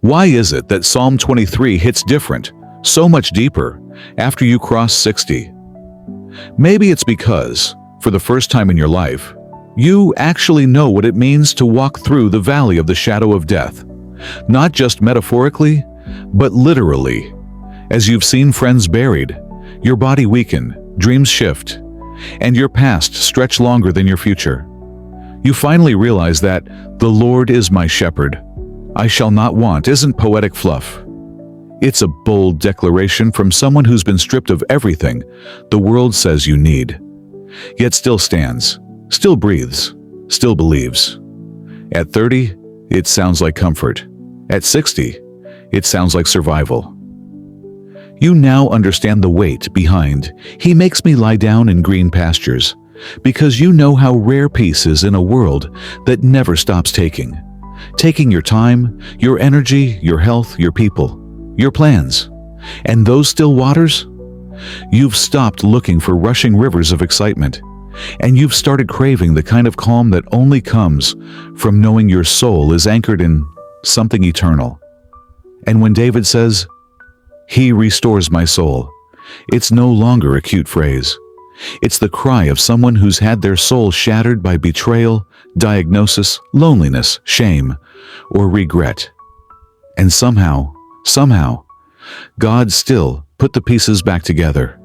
Why is it that Psalm 23 hits different, so much deeper, after you cross 60? Maybe it's because, for the first time in your life, you actually know what it means to walk through the valley of the shadow of death. Not just metaphorically, but literally. As you've seen friends buried, your body weaken, dreams shift, and your past stretch longer than your future. You finally realize that "the Lord is my shepherd, I shall not want" isn't poetic fluff. It's a bold declaration from someone who's been stripped of everything the world says you need, yet still stands, still breathes, still believes. At 30, it sounds like comfort. At 60, it sounds like survival. You now understand the weight behind "He makes me lie down in green pastures," because you know how rare peace is in a world that never stops taking your time, your energy, your health, your people, your plans. And those still waters? You've stopped looking for rushing rivers of excitement, and you've started craving the kind of calm that only comes from knowing your soul is anchored in something eternal. And when David says, "He restores my soul," it's no longer a cute phrase. It's the cry of someone who's had their soul shattered by betrayal, diagnosis, loneliness, shame, or regret. And somehow, God still put the pieces back together.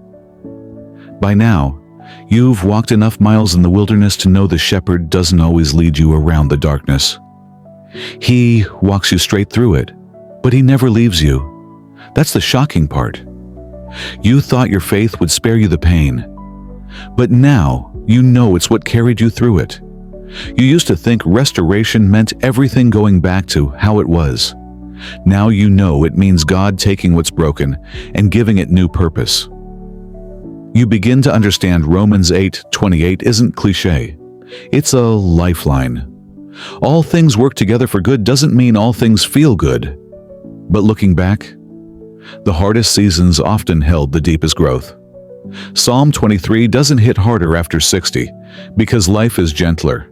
By now, you've walked enough miles in the wilderness to know the shepherd doesn't always lead you around the darkness. He walks you straight through it, but he never leaves you. That's the shocking part. You thought your faith would spare you the pain, but now you know it's what carried you through it. You used to think restoration meant everything going back to how it was. Now you know it means God taking what's broken and giving it new purpose. You begin to understand Romans 8:28 isn't cliché. It's a lifeline. All things work together for good doesn't mean all things feel good. But looking back, the hardest seasons often held the deepest growth. Psalm 23 doesn't hit harder after 60 because life is gentler.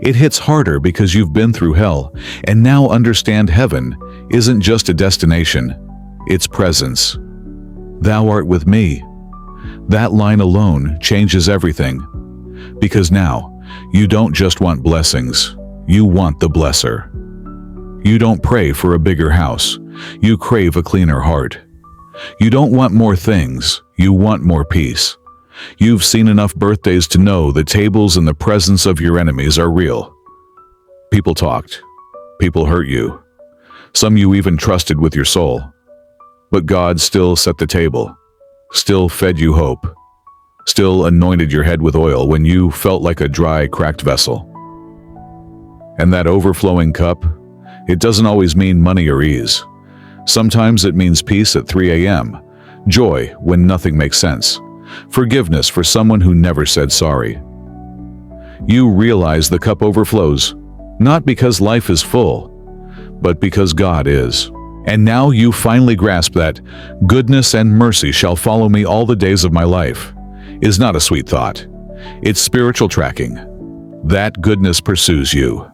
It hits harder because you've been through hell and now understand heaven isn't just a destination, it's presence. "Thou art with me." That line alone changes everything. Because now, you don't just want blessings, you want the blesser. You don't pray for a bigger house, you crave a cleaner heart. You don't want more things, you want more peace. You've seen enough birthdays to know the tables in the presence of your enemies are real. People talked. People hurt you. Some you even trusted with your soul. But God still set the table, still fed you hope, still anointed your head with oil when you felt like a dry, cracked vessel. And that overflowing cup, it doesn't always mean money or ease. Sometimes it means peace at 3 a.m., joy when nothing makes sense, forgiveness for someone who never said sorry. You realize the cup overflows, not because life is full, but because God is. And now you finally grasp that "goodness and mercy shall follow me all the days of my life" is not a sweet thought. It's spiritual tracking. That goodness pursues you.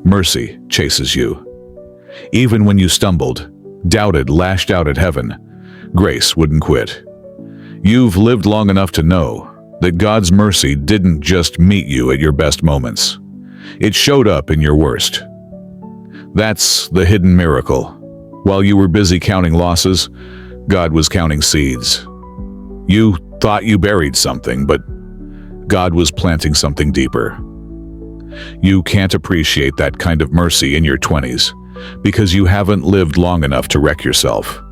Mercy chases you. Even when you stumbled, doubted, lashed out at heaven, grace wouldn't quit. You've lived long enough to know that God's mercy didn't just meet you at your best moments. It showed up in your worst. That's the hidden miracle. While you were busy counting losses, God was counting seeds. You thought you buried something, but God was planting something deeper. You can't appreciate that kind of mercy in your 20s because you haven't lived long enough to wreck yourself.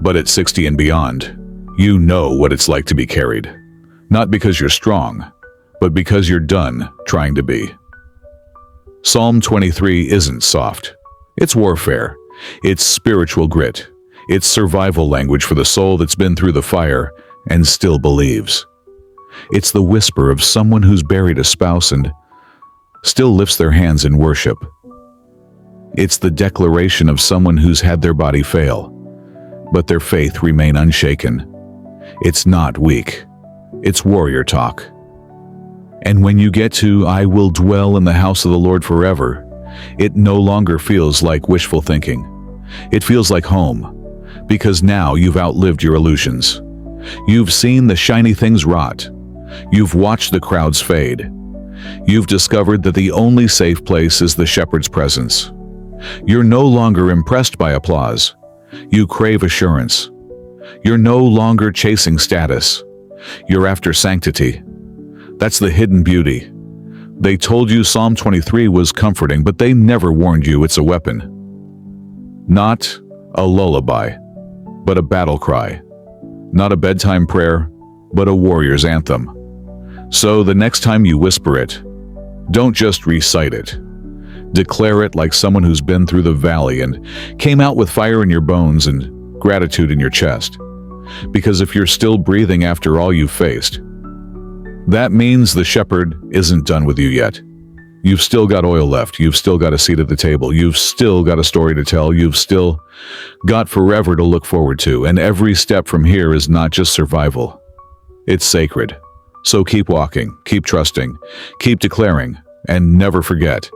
But at 60 and beyond, you know what it's like to be carried. Not because you're strong, but because you're done trying to be. Psalm 23 isn't soft. It's warfare. It's spiritual grit. It's survival language for the soul that's been through the fire and still believes. It's the whisper of someone who's buried a spouse and still lifts their hands in worship. It's the declaration of someone who's had their body fail, but their faith remain unshaken. It's not weak. It's warrior talk. And when you get to "I will dwell in the house of the Lord forever," it no longer feels like wishful thinking. It feels like home, because now you've outlived your illusions. You've seen the shiny things rot. You've watched the crowds fade. You've discovered that the only safe place is the shepherd's presence. You're no longer impressed by applause. You crave assurance. You're no longer chasing status. You're after sanctity. That's the hidden beauty. They told you Psalm 23 was comforting, but they never warned you it's a weapon. Not a lullaby, but a battle cry. Not a bedtime prayer, but a warrior's anthem. So the next time you whisper it, don't just recite it. Declare it like someone who's been through the valley and came out with fire in your bones and gratitude in your chest. Because if you're still breathing after all you've faced, that means the shepherd isn't done with you yet. You've still got oil left. You've still got a seat at the table. You've still got a story to tell. You've still got forever to look forward to. And every step from here is not just survival. It's sacred. So keep walking, keep trusting, keep declaring, and never forget.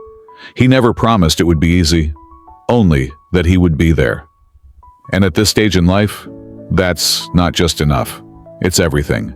He never promised it would be easy, only that he would be there. And at this stage in life, that's not just enough. It's everything.